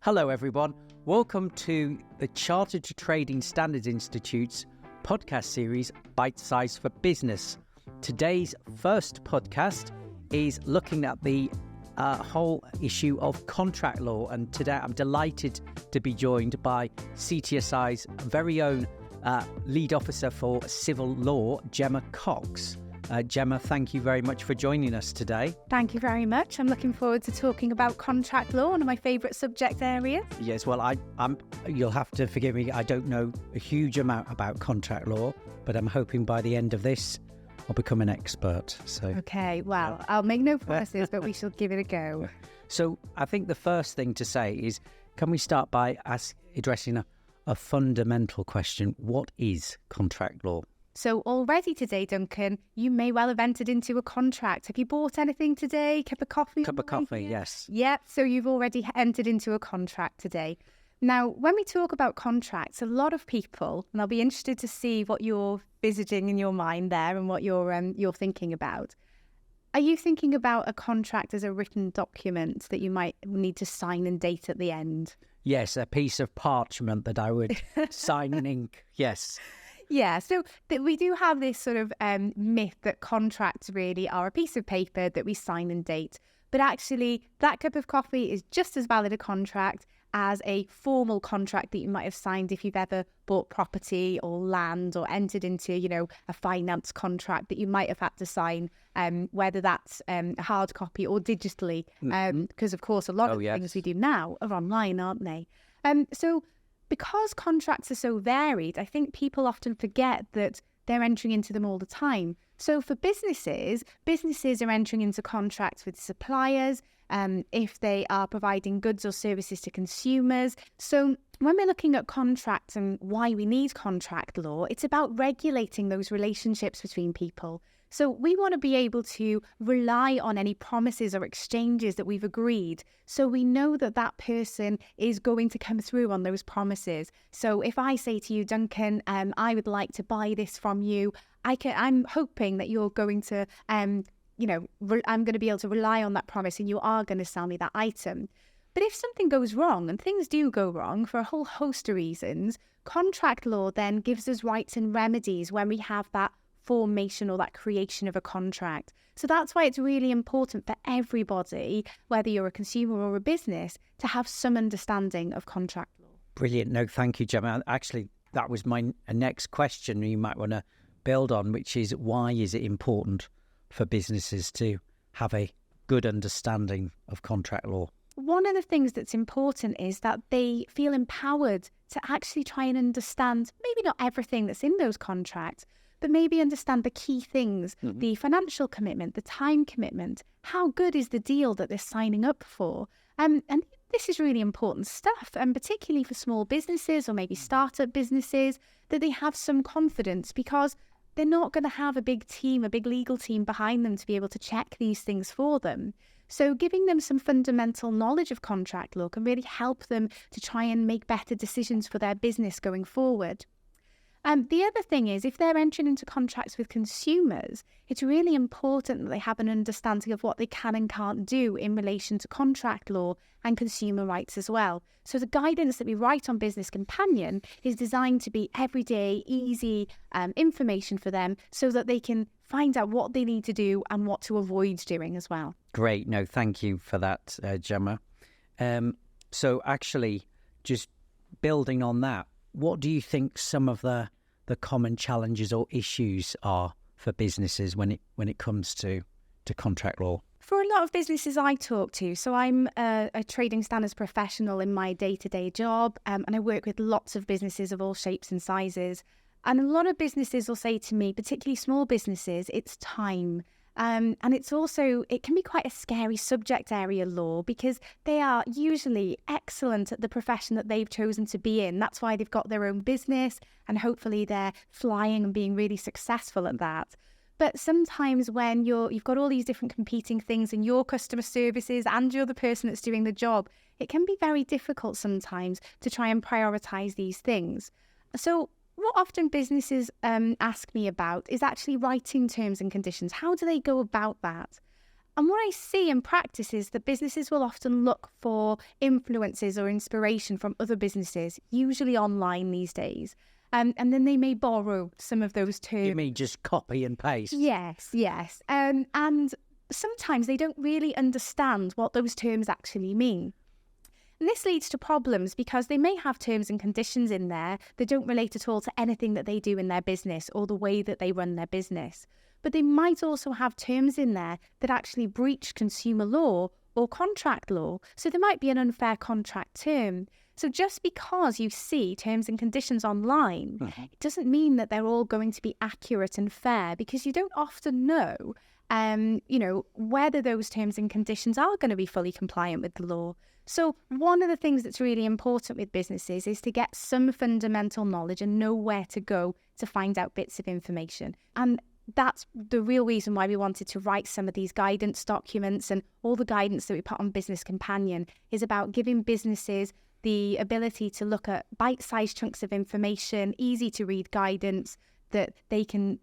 Hello everyone, welcome to the Chartered Trading Standards Institute's podcast series, Bitesize for Business. Today's first podcast is looking at the whole issue of contract law, and today I'm delighted to be joined by CTSI's very own lead officer for civil law, Jemma Cox. Jemma, thank you very much for joining us today. Thank you very much. I'm looking forward to talking about contract law, one of my favourite subject areas. Yes, well, I'm. You'll have to forgive me. I don't know a huge amount about contract law, but I'm hoping by the end of this, I'll become an expert. So okay, well, I'll make no promises, but we shall give it a go. So I think the first thing to say is, can we start by addressing a fundamental question? What is contract law? So already today, Duncan, you may well have entered into a contract. Have you bought anything today? Cup of coffee? Cup of coffee, yes. Yep, so you've already entered into a contract today. Now, when we talk about contracts, a lot of people, and I'll be interested to see what you're envisaging in your mind there and what you're thinking about. Are you thinking about a contract as a written document that you might need to sign and date at the end? Yes, a piece of parchment that I would sign in ink, yes. Yeah, so we do have this sort of myth that contracts really are a piece of paper that we sign and date. But actually, that cup of coffee is just as valid a contract as a formal contract that you might have signed if you've ever bought property or land or entered into, a finance contract that you might have had to sign, whether that's a hard copy or digitally. Because, of course, a lot of things we do now are online, aren't they? So because contracts are so varied, I think people often forget that they're entering into them all the time. So for businesses are entering into contracts with suppliers, if they are providing goods or services to consumers. So when we're looking at contracts and why we need contract law, it's about regulating those relationships between people. So we want to be able to rely on any promises or exchanges that we've agreed, so we know that that person is going to come through on those promises. So if I say to you, Duncan, I would like to buy this from you, I'm hoping that you're going to, I'm going to be able to rely on that promise and you are going to sell me that item. But if something goes wrong, and things do go wrong for a whole host of reasons, contract law then gives us rights and remedies when we have that formation or that creation of a contract. So that's why it's really important for everybody, whether you're a consumer or a business, to have some understanding of contract law. Brilliant. No, thank you, Jemma. Actually, that was my next question you might want to build on, which is, why is it important for businesses to have a good understanding of contract law? One of the things that's important is that they feel empowered to actually try and understand maybe not everything that's in those contracts, but maybe understand the key things, the financial commitment, the time commitment, how good is the deal that they're signing up for. And this is really important stuff, and particularly for small businesses or maybe startup businesses, that they have some confidence, because they're not going to have a big team, a big legal team behind them to be able to check these things for them. So giving them some fundamental knowledge of contract law can really help them to try and make better decisions for their business going forward. The other thing is, if they're entering into contracts with consumers, it's really important that they have an understanding of what they can and can't do in relation to contract law and consumer rights as well. So the guidance that we write on Business Companion is designed to be everyday, easy information for them, so that they can find out what they need to do and what to avoid doing as well. Great. No, thank you for that, Jemma. So actually, just building on that, what do you think some of the common challenges or issues are for businesses when it comes to contract law? For a lot of businesses I talk to, so I'm a trading standards professional in my day-to-day job, and I work with lots of businesses of all shapes and sizes. And a lot of businesses will say to me, particularly small businesses, it's time. And it can be quite a scary subject area, law, because they are usually excellent at the profession that they've chosen to be in. That's why they've got their own business, and hopefully they're flying and being really successful at that. But sometimes when you've got all these different competing things in your customer services and you're the person that's doing the job, it can be very difficult sometimes to try and prioritise these things. So what often businesses ask me about is actually writing terms and conditions. How do they go about that? And what I see in practice is that businesses will often look for influences or inspiration from other businesses, usually online these days. And then they may borrow some of those terms. You mean just copy and paste? Yes. And sometimes they don't really understand what those terms actually mean. And this leads to problems because they may have terms and conditions in there that don't relate at all to anything that they do in their business or the way that they run their business. But they might also have terms in there that actually breach consumer law or contract law. So there might be an unfair contract term. So just because you see terms and conditions online, it doesn't mean that they're all going to be accurate and fair, because you don't often know, whether those terms and conditions are going to be fully compliant with the law. So one of the things that's really important with businesses is to get some fundamental knowledge and know where to go to find out bits of information. And that's the real reason why we wanted to write some of these guidance documents, and all the guidance that we put on Business Companion is about giving businesses the ability to look at bite-sized chunks of information, easy to read guidance that they can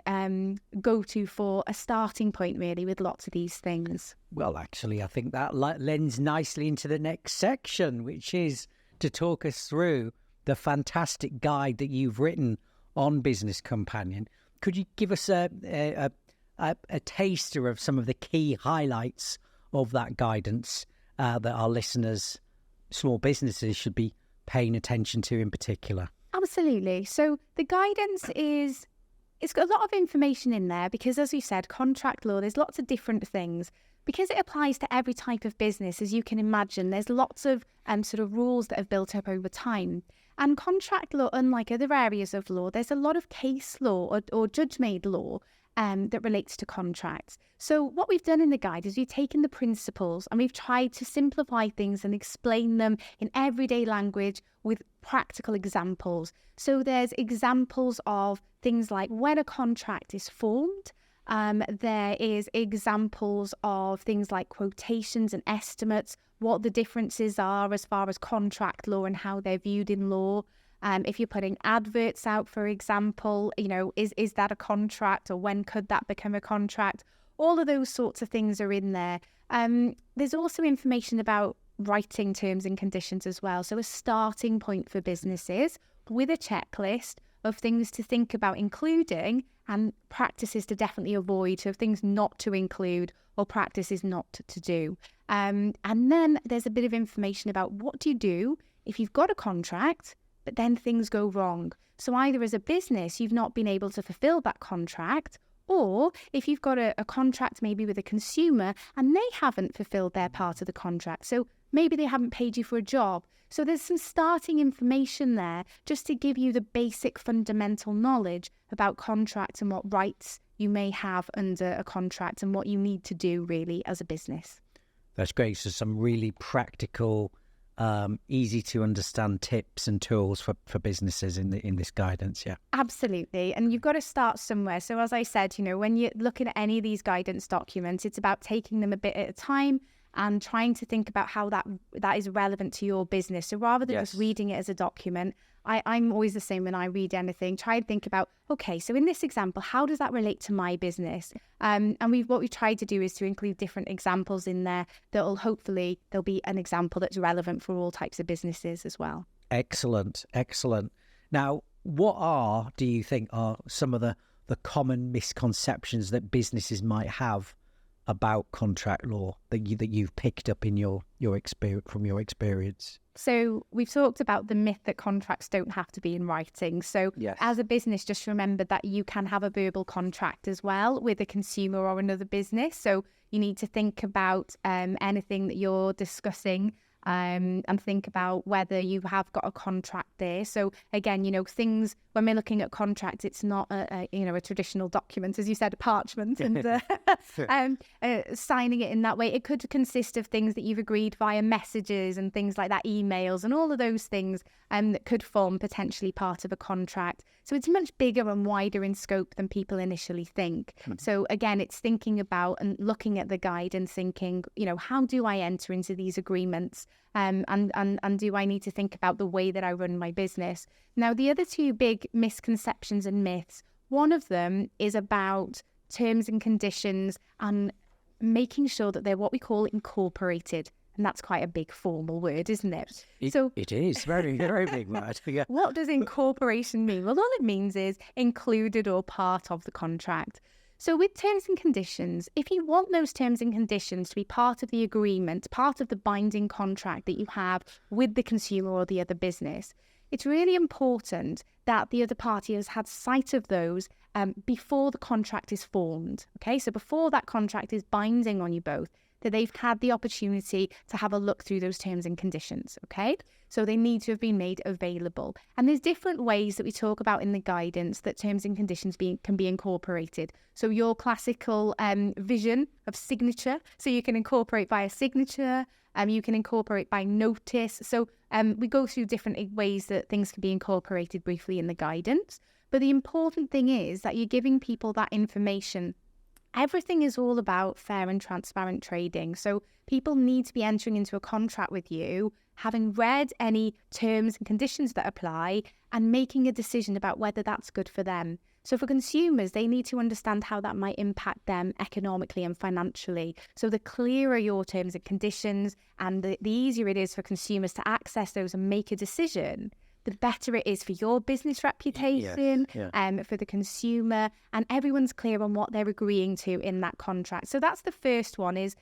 go to for a starting point, really, with lots of these things. Well, actually, I think that lends nicely into the next section, which is to talk us through the fantastic guide that you've written on Business Companion. Could you give us a taster of some of the key highlights of that guidance that our listeners, small businesses, should be paying attention to in particular? Absolutely. So the guidance it's got a lot of information in there because, as you said, contract law, there's lots of different things. Because it applies to every type of business, as you can imagine, there's lots of sort of rules that have built up over time. And contract law, unlike other areas of law, there's a lot of case law or judge-made law that relates to contracts. So what we've done in the guide is we've taken the principles and we've tried to simplify things and explain them in everyday language with practical examples. So there's examples of things like when a contract is formed. There is examples of things like quotations and estimates, what the differences are as far as contract law and how they're viewed in law. If you're putting adverts out, for example, is that a contract, or when could that become a contract? All of those sorts of things are in there. There's also information about writing terms and conditions as well. So a starting point for businesses with a checklist of things to think about including and practices to definitely avoid, so things not to include or practices not to do. And then there's a bit of information about what do you do if you've got a contract, but then things go wrong. So either as a business, you've not been able to fulfill that contract, or if you've got a contract maybe with a consumer and they haven't fulfilled their part of the contract. So maybe they haven't paid you for a job. So there's some starting information there just to give you the basic fundamental knowledge about contracts and what rights you may have under a contract and what you need to do really as a business. That's great. So some really practical, easy to understand tips and tools for businesses in this guidance. Yeah, absolutely. And you've got to start somewhere. So as I said, when you're looking at any of these guidance documents, it's about taking them a bit at a time and trying to think about how that is relevant to your business. So rather than just reading it as a document, I'm always the same when I read anything. Try and think about, okay, so in this example, how does that relate to my business? And what we've tried to do is to include different examples in there that'll hopefully there'll be an example that's relevant for all types of businesses as well. Excellent. Now, what do you think are some of the common misconceptions that businesses might have about contract law that you've picked up in your experience, from your experience? So we've talked about the myth that contracts don't have to be in writing. So as a business, just remember that you can have a verbal contract as well with a consumer or another business. So you need to think about anything that you're discussing and think about whether you have got a contract there. So again, things, when we're looking at contracts, it's not a traditional document, as you said, a parchment, and signing it in that way. It could consist of things that you've agreed via messages and things like that, emails, and all of those things that could form potentially part of a contract. So it's much bigger and wider in scope than people initially think. So again, it's thinking about and looking at the guide and thinking, how do I enter into these agreements? And do I need to think about the way that I run my business? Now, the other two big misconceptions and myths, one of them is about terms and conditions and making sure that they're what we call incorporated. And that's quite a big formal word, isn't it? It is very, very big word. Yeah. What does incorporation mean? Well, all it means is included or part of the contract. So with terms and conditions, if you want those terms and conditions to be part of the agreement, part of the binding contract that you have with the consumer or the other business, it's really important that the other party has had sight of those before the contract is formed. Okay, so before that contract is binding on you both, that they've had the opportunity to have a look through those terms and conditions, okay? So they need to have been made available. And there's different ways that we talk about in the guidance that terms and conditions can be incorporated. So your classical vision of signature, so you can incorporate by a signature, you can incorporate by notice. So we go through different ways that things can be incorporated briefly in the guidance. But the important thing is that you're giving people that information. Everything is all about fair and transparent trading. So people need to be entering into a contract with you, having read any terms and conditions that apply, and making a decision about whether that's good for them. So for consumers, they need to understand how that might impact them economically and financially. So the clearer your terms and conditions and the easier it is for consumers to access those and make a decision, the better it is for your business reputation, for the consumer, and everyone's clear on what they're agreeing to in that contract. So that's the first one, is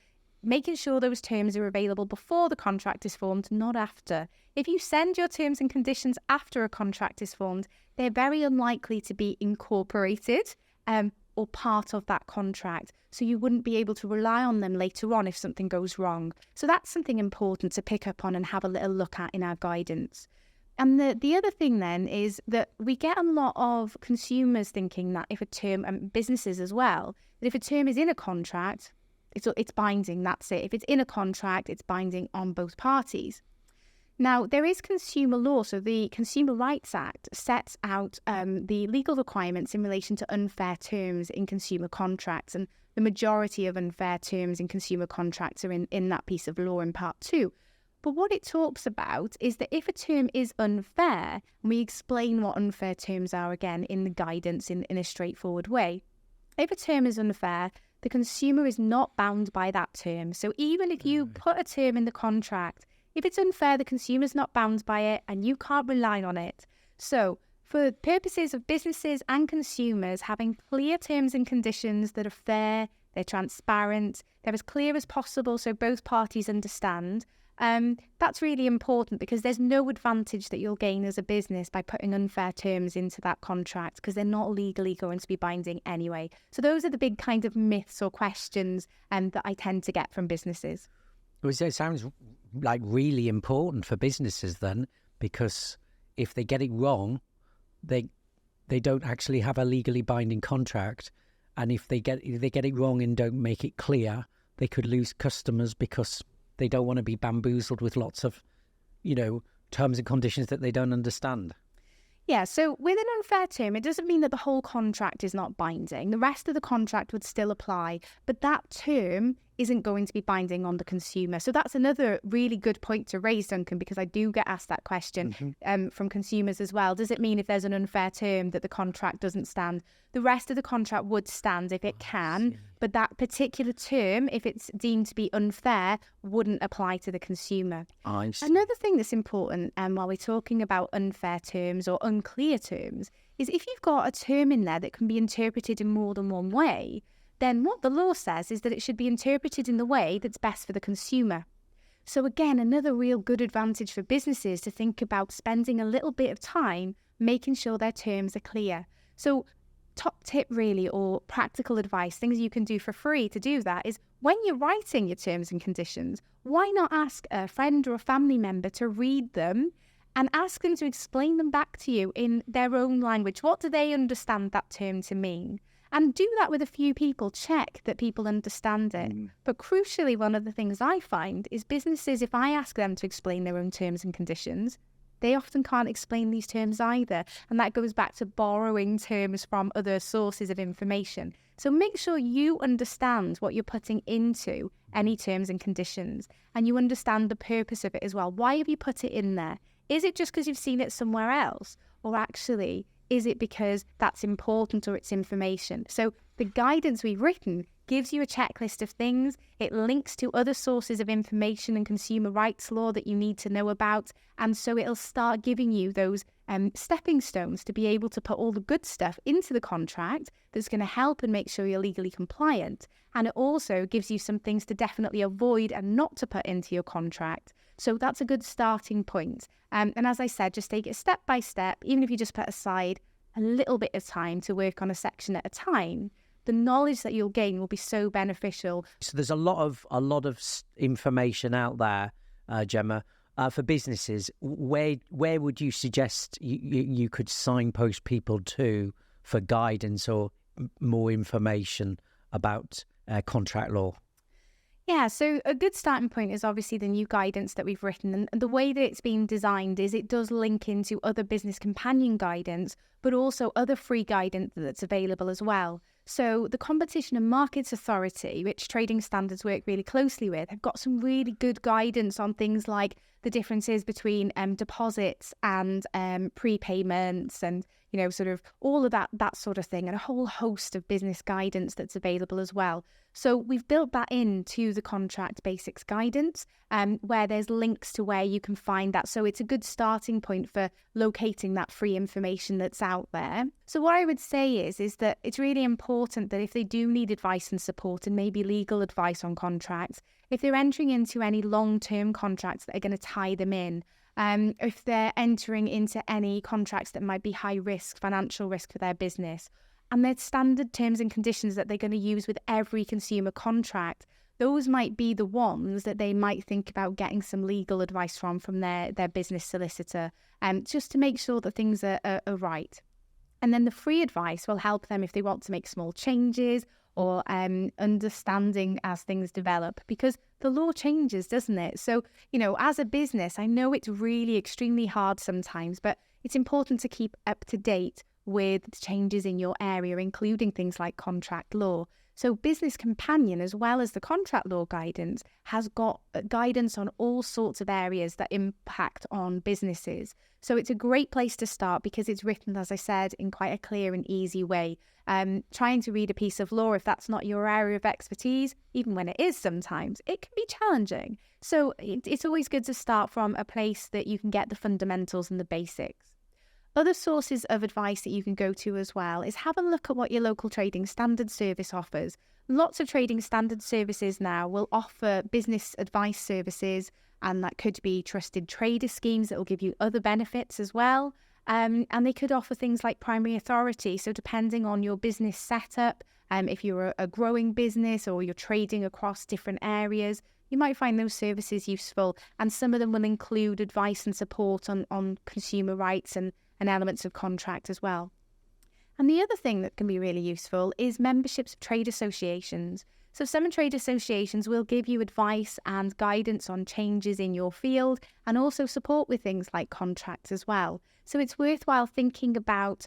making sure those terms are available before the contract is formed, not after. If you send your terms and conditions after a contract is formed, they're very unlikely to be incorporated or part of that contract. So you wouldn't be able to rely on them later on if something goes wrong. So that's something important to pick up on and have a little look at in our guidance. And the other thing then is that we get a lot of consumers thinking that if a term, and businesses as well, that if a term is in a contract, it's binding, that's it. If it's in a contract, it's binding on both parties. Now, there is consumer law. So the Consumer Rights Act sets out the legal requirements in relation to unfair terms in consumer contracts. And the majority of unfair terms in consumer contracts are in that piece of law in Part 2. But what it talks about is that if a term is unfair, and we explain what unfair terms are again in the guidance in a straightforward way, if a term is unfair, the consumer is not bound by that term. So even if you put a term in the contract, if it's unfair, the consumer's not bound by it and you can't rely on it. So for purposes of businesses and consumers, having clear terms and conditions that are fair, they're transparent, they're as clear as possible so both parties understand, that's really important, because there's no advantage that you'll gain as a business by putting unfair terms into that contract, because they're not legally going to be binding anyway. So those are the big kind of myths or questions that I tend to get from businesses. Well, it sounds like really important for businesses then, because if they get it wrong, they don't actually have a legally binding contract, and if they get it wrong and don't make it clear, they could lose customers because they don't want to be bamboozled with lots of, terms and conditions that they don't understand. Yeah, so with an unfair term, it doesn't mean that the whole contract is not binding. The rest of the contract would still apply, but that term isn't going to be binding on the consumer. So that's another really good point to raise, Duncan, because I do get asked that question from consumers as well. Does it mean if there's an unfair term that the contract doesn't stand? The rest of the contract would stand if it can, but that particular term, if it's deemed to be unfair, wouldn't apply to the consumer. Another thing that's important while we're talking about unfair terms or unclear terms is if you've got a term in there that can be interpreted in more than one way, then what the law says is that it should be interpreted in the way that's best for the consumer. So again, another real good advantage for businesses to think about spending a little bit of time making sure their terms are clear. So top tip really, or practical advice, things you can do for free to do that, is when you're writing your terms and conditions, why not ask a friend or a family member to read them and ask them to explain them back to you in their own language? What do they understand that term to mean? And do that with a few people. Check that people understand it. But crucially, one of the things I find is businesses, if I ask them to explain their own terms and conditions, they often can't explain these terms either. And that goes back to borrowing terms from other sources of information. So make sure you understand what you're putting into any terms and conditions, and you understand the purpose of it as well. Why have you put it in there? Is it just because you've seen it somewhere else? Or actually, is it because that's important or it's information? So the guidance we've written gives you a checklist of things. It links to other sources of information and consumer rights law that you need to know about. And so it'll start giving you those stepping stones to be able to put all the good stuff into the contract that's going to help and make sure you're legally compliant. And it also gives you some things to definitely avoid and not to put into your contract. So that's a good starting point. And as I said, just take it step by step. Even if you just put aside a little bit of time to work on a section at a time, the knowledge that you'll gain will be so beneficial. So there's a lot of information out there, Jemma, for businesses. Where would you suggest you could signpost people to for guidance or more information about contract law? Yeah, so a good starting point is obviously the new guidance that we've written. And the way that it's been designed is it does link into other business companion guidance, but also other free guidance that's available as well. So the Competition and Markets Authority, which trading standards work really closely with, have got some really good guidance on things like the differences between deposits and prepayments and, you know, sort of all of that sort of thing, and a whole host of business guidance that's available as well. So we've built that into the contract basics guidance, where there's links to where you can find that. So it's a good starting point for locating that free information that's out there. So what I would say is that it's really important that if they do need advice and support and maybe legal advice on contracts, if they're entering into any long-term contracts that are going to tie them in, if they're entering into any contracts that might be high risk, financial risk for their business, and their standard terms and conditions that they're going to use with every consumer contract, those might be the ones that they might think about getting some legal advice from their business solicitor, just to make sure that things are right. And then the free advice will help them if they want to make small changes or understanding as things develop, because the law changes, doesn't it? So, you know, as a business, I know it's really extremely hard sometimes, but it's important to keep up to date with changes in your area, including things like contract law. So Business Companion, as well as the contract law guidance, has got guidance on all sorts of areas that impact on businesses. So it's a great place to start because it's written, as I said, in quite a clear and easy way. Trying to read a piece of law, if that's not your area of expertise, even when it is sometimes, it can be challenging. So it's always good to start from a place that you can get the fundamentals and the basics. Other sources of advice that you can go to as well is have a look at what your local trading standard service offers. Lots of trading standard services now will offer business advice services, and that could be trusted trader schemes that will give you other benefits as well. And they could offer things like primary authority. So depending on your business setup, if you're a growing business or you're trading across different areas, you might find those services useful. And some of them will include advice and support on consumer rights and elements of contract as well. And the other thing that can be really useful is memberships of trade associations. So some trade associations will give you advice and guidance on changes in your field and also support with things like contracts as well. So it's worthwhile thinking about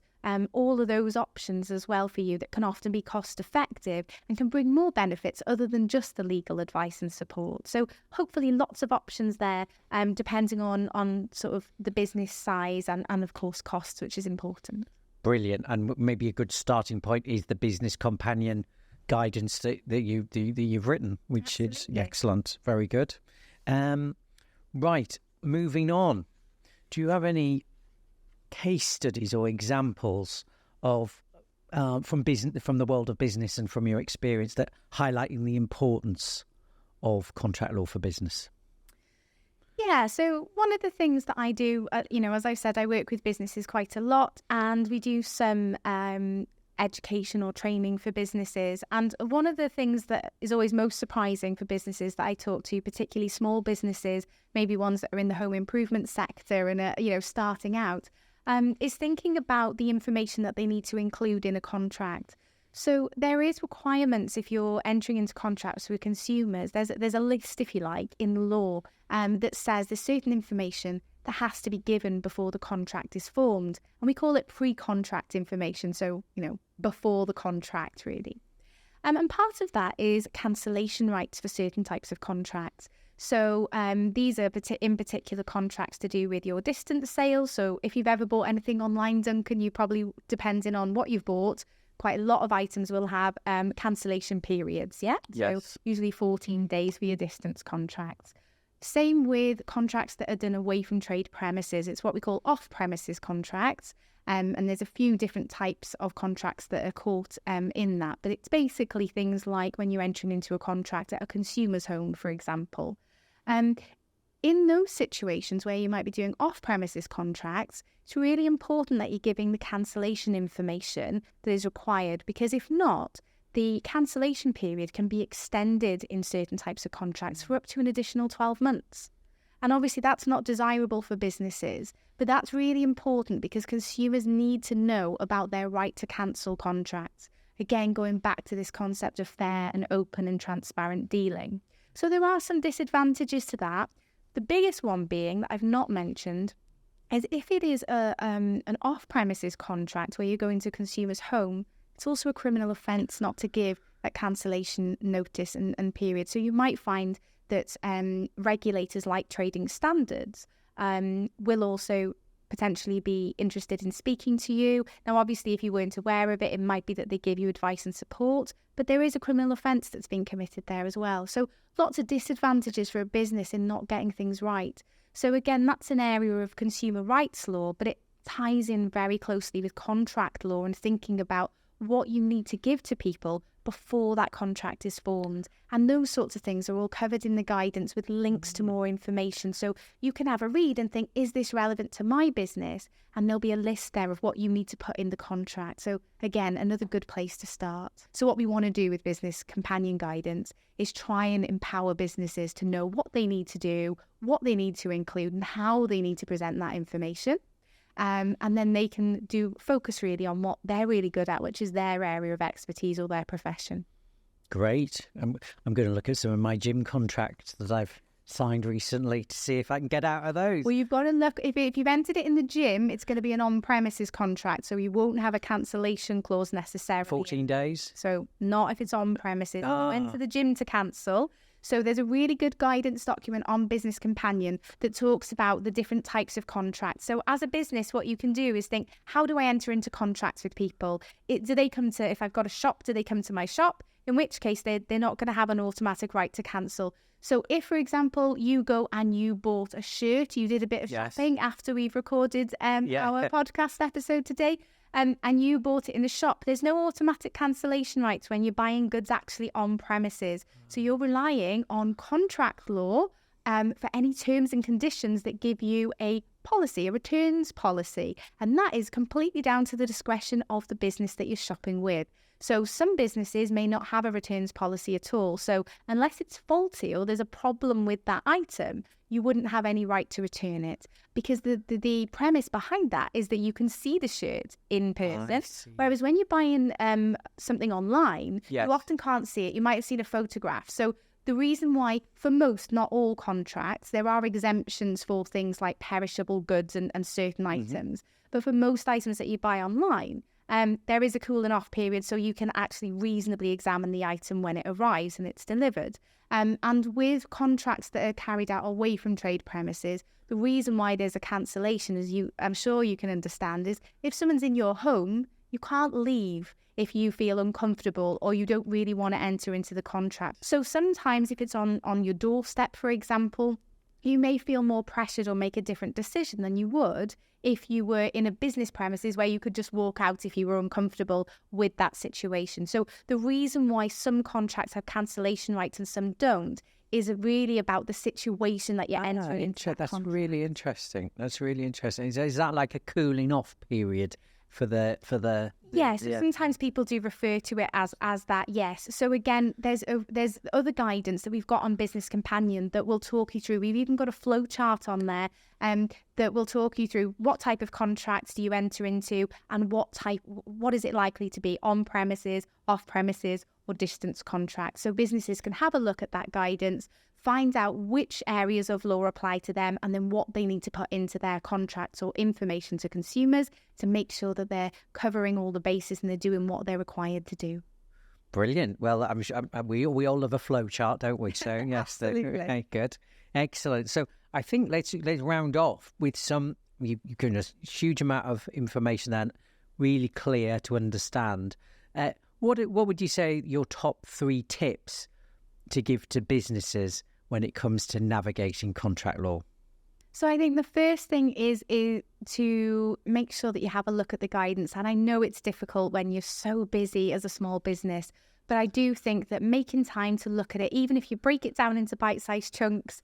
all of those options as well for you that can often be cost effective and can bring more benefits other than just the legal advice and support. So hopefully lots of options there, depending on sort of the business size and of course costs, which is important. Brilliant. And maybe a good starting point is the Business Companion guidance that you've written, which Absolutely. Is excellent. Very good. Right, moving on. Do you have any case studies or examples of from the world of business and from your experience that highlighting the importance of contract law for business? Yeah, so one of the things that I do, as I said, I work with businesses quite a lot, and we do some education or training for businesses. And one of the things that is always most surprising for businesses that I talk to, particularly small businesses, maybe ones that are in the home improvement sector and are, starting out, is thinking about the information that they need to include in a contract. So there is requirements if you're entering into contracts with consumers. There's a list, if you like, in law that says there's certain information that has to be given before the contract is formed. And we call it pre-contract information. So, before the contract, really. And part of that is cancellation rights for certain types of contracts. So these are in particular contracts to do with your distance sales. So if you've ever bought anything online, Duncan, you probably, depending on what you've bought, quite a lot of items will have cancellation periods, yeah? Yes. So usually 14 days for your distance contracts. Same with contracts that are done away from trade premises. It's what we call off-premises contracts. And there's a few different types of contracts that are caught in that. But it's basically things like when you're entering into a contract at a consumer's home, for example. In those situations where you might be doing off-premises contracts, it's really important that you're giving the cancellation information that is required, because if not, the cancellation period can be extended in certain types of contracts for up to an additional 12 months. And obviously that's not desirable for businesses, but that's really important because consumers need to know about their right to cancel contracts. Again, going back to this concept of fair and open and transparent dealing. So there are some disadvantages to that. The biggest one being that I've not mentioned is if it is an off-premises contract where you're going to a consumer's home, it's also a criminal offence not to give that cancellation notice and period. So you might find that regulators like trading standards will also potentially be interested in speaking to you. Now, obviously, if you weren't aware of it, it might be that they give you advice and support, but there is a criminal offence that's been committed there as well. So lots of disadvantages for a business in not getting things right. So again, that's an area of consumer rights law, but it ties in very closely with contract law and thinking about what you need to give to people before that contract is formed. And those sorts of things are all covered in the guidance with links to more information. So you can have a read and think, is this relevant to my business? And there'll be a list there of what you need to put in the contract. So again, another good place to start. So what we want to do with Business Companion Guidance is try and empower businesses to know what they need to do, what they need to include, and how they need to present that information. And then they can focus really on what they're really good at, which is their area of expertise or their profession. Great. I'm going to look at some of my gym contracts that I've signed recently to see if I can get out of those. Well, you've got to look, if you've entered it in the gym, it's going to be an on-premises contract, so you won't have a cancellation clause necessarily. 14 days? So not if it's on-premises. You enter the gym to cancel. So there's a really good guidance document on Business Companion that talks about the different types of contracts. So as a business, what you can do is think, how do I enter into contracts with people? Do they come to, if I've got a shop, do they come to my shop? In which case, they're not going to have an automatic right to cancel. So if, for example, you go and you bought a shirt, you did a bit of shopping after we've recorded our podcast episode today, and you bought it in the shop, there's no automatic cancellation rights when you're buying goods actually on premises. So you're relying on contract law for any terms and conditions that give you a policy, a returns policy. And that is completely down to the discretion of the business that you're shopping with. So some businesses may not have a returns policy at all. So unless it's faulty or there's a problem with that item, you wouldn't have any right to return it, because the premise behind that is that you can see the shirt in person, whereas when you're buying something online, you often can't see it. You might have seen a photograph. So the reason why, for most, not all contracts, there are exemptions for things like perishable goods and certain items. But for most items that you buy online, there is a cooling off period, so you can actually reasonably examine the item when it arrives and it's delivered. And with contracts that are carried out away from trade premises, the reason why there's a cancellation, as I'm sure you can understand, is if someone's in your home, you can't leave if you feel uncomfortable or you don't really want to enter into the contract. So sometimes if it's on your doorstep, for example, you may feel more pressured or make a different decision than you would if you were in a business premises where you could just walk out if you were uncomfortable with that situation. So the reason why some contracts have cancellation rights and some don't is really about the situation that you're entering into. That's really interesting. That's really interesting. Is that like a cooling off period for the yes, sometimes people do refer to it as that, yes. So again, there's other guidance that we've got on Business Companion that will talk you through. We've even got a flow chart on there that will talk you through what type of contracts do you enter into and what is it likely to be, on premises, off premises, or distance contracts. So businesses can have a look at that guidance, find out which areas of law apply to them, and then what they need to put into their contracts or information to consumers to make sure that they're covering all the bases and they're doing what they're required to do. Brilliant. Well, I'm sure we all love a flow chart, don't we? So yes, Absolutely. Okay, good, excellent. So I think let's round off with some. You've given us a huge amount of information then, really clear to understand. What would you say your top 3 tips to give to businesses when it comes to navigating contract law? So I think the first thing is to make sure that you have a look at the guidance. And I know it's difficult when you're so busy as a small business, but I do think that making time to look at it, even if you break it down into bite-sized chunks,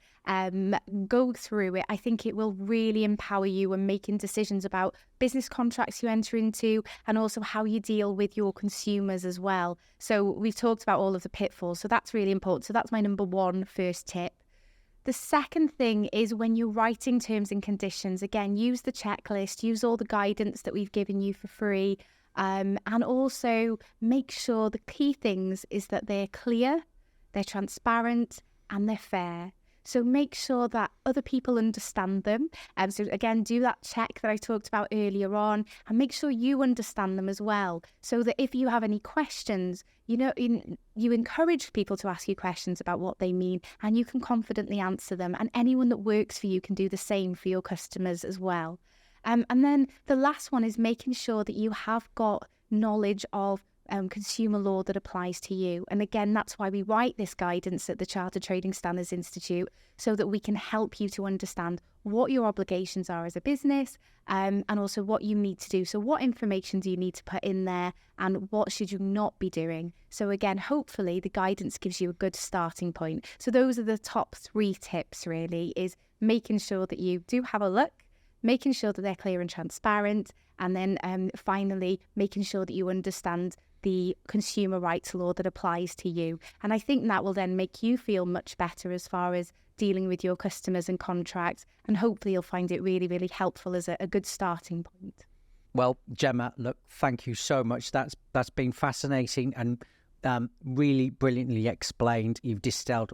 go through it, I think it will really empower you in making decisions about business contracts you enter into and also how you deal with your consumers as well. So we've talked about all of the pitfalls, so that's really important. So that's my number 1 first tip. The second thing is when you're writing terms and conditions, again, use the checklist, use all the guidance that we've given you for free, and also make sure the key things is that they're clear, they're transparent, and they're fair. So make sure that other people understand them. So again, do that check that I talked about earlier on and make sure you understand them as well. So that if you have any questions, you encourage people to ask you questions about what they mean and you can confidently answer them. And anyone that works for you can do the same for your customers as well. And then the last one is making sure that you have got knowledge of consumer law that applies to you. And again, that's why we write this guidance at the Chartered Trading Standards Institute, so that we can help you to understand what your obligations are as a business, and also what you need to do. So what information do you need to put in there and what should you not be doing? So again, hopefully the guidance gives you a good starting point. So those are the top 3 tips really, is making sure that you do have a look, making sure that they're clear and transparent, and then finally making sure that you understand the consumer rights law that applies to you. And I think that will then make you feel much better as far as dealing with your customers and contracts. And hopefully you'll find it really, really helpful as a good starting point. Well, Jemma, look, thank you so much. That's been fascinating and really brilliantly explained. You've distilled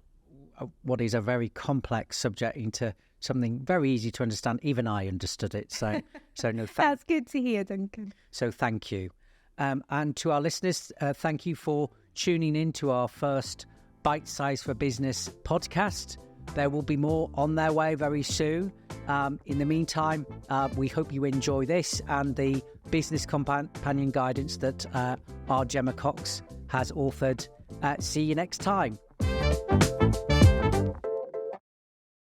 what is a very complex subject into something very easy to understand. Even I understood it. So no, That's good to hear, Duncan. So thank you. And to our listeners, thank you for tuning in to our first Bitesize for Business podcast. There will be more on their way very soon. In the meantime, we hope you enjoy this and the business companion guidance that our Jemma Cox has authored. See you next time.